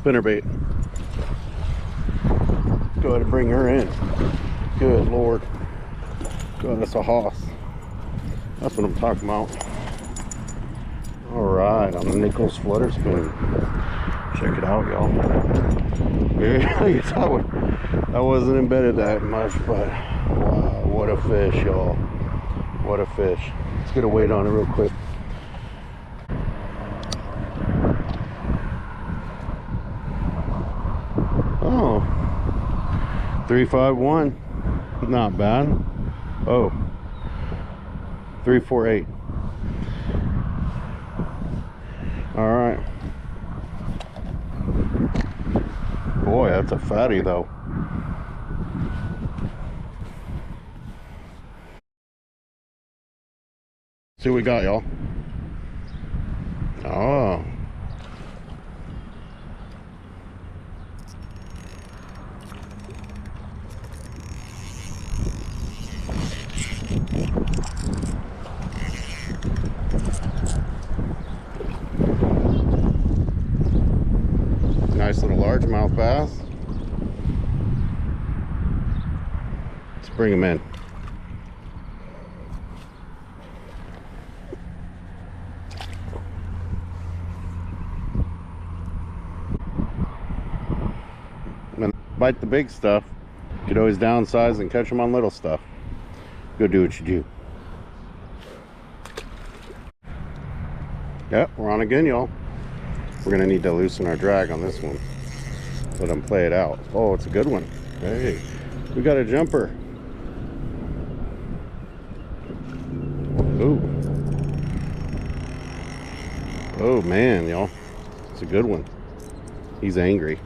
spinnerbait. Go ahead and bring her in. Good Lord. God, that's a hoss. That's what I'm talking about. Alright, on the Nichols flutter spin. Check it out, y'all. I wasn't embedded that much, but wow, what a fish, y'all. What a fish. Let's get a weight on it real quick. Oh, 351. Not bad. Oh, 348. All right. Boy, that's a fatty though. See what we got, y'all. Oh. Nice little largemouth bass. Let's bring him in. And bite the big stuff. You could always downsize and catch them on little stuff. Go do what you do. Yep, we're on again, y'all. We're gonna need to loosen our drag on this one. Let them play it out. Oh, it's a good one. Hey, we got a jumper. Ooh. Oh man, y'all. It's a good one. He's angry.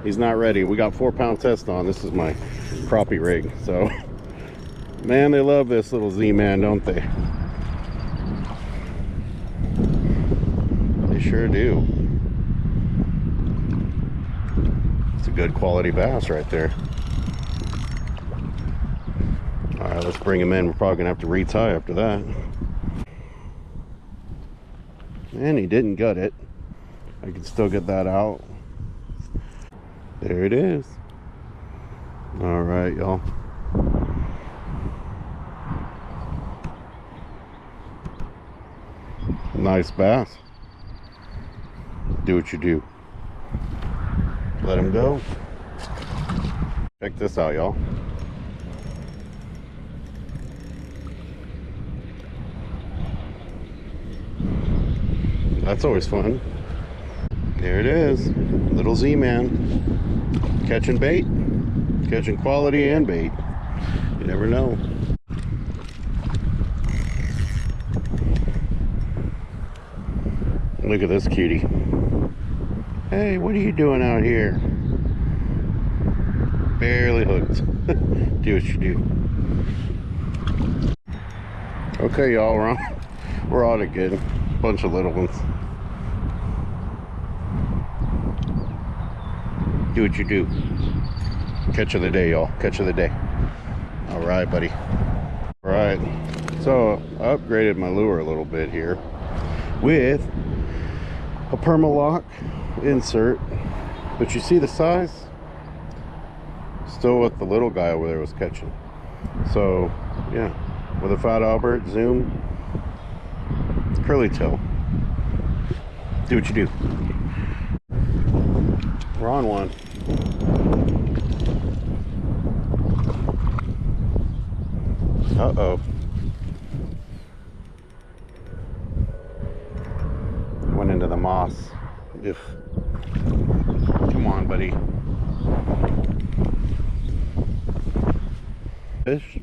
He's not ready. We got 4-pound test on. This is my crappie rig. So, man, they love this little Z-Man, don't they? They sure do. It's a good quality bass right there. All right, let's bring him in. We're probably gonna have to retie after that. And he didn't gut it. I can still get that out. There it is. All right, y'all. Nice bass. Do what you do. Let him go. Check this out, y'all. That's always fun. There it is. Little Z-Man. Catching bait. Catching quality and bait. You never know. Look at this cutie. Hey, what are you doing out here? Barely hooked. Do what you do. Okay, y'all, we're on again. Bunch of little ones. Do what you do. Catch of the day, y'all. Catch of the day. All right, buddy. All right. So I upgraded my lure a little bit here with a Permalock insert, but you see the size? Still what the little guy over there was catching. So yeah, with a Fat Albert zoom, curly tail. Do what you do. We're on one. Uh-oh. Went into the moss. If come on, buddy. Fish.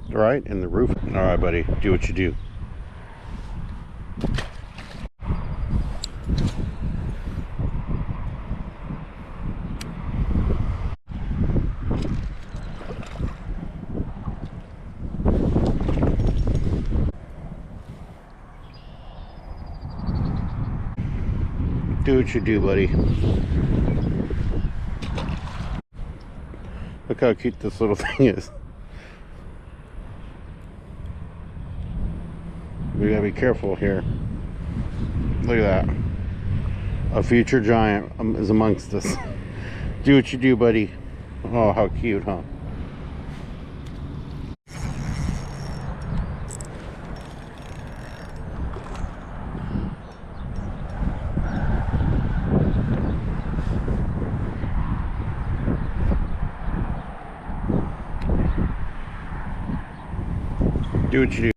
Right in the roof. All right, buddy. Do what you do. Do what you do, buddy. Look how cute this little thing is. We gotta be careful here. Look at that. A future giant is amongst us. Do what you do, buddy. Oh, how cute, huh? Do what you do.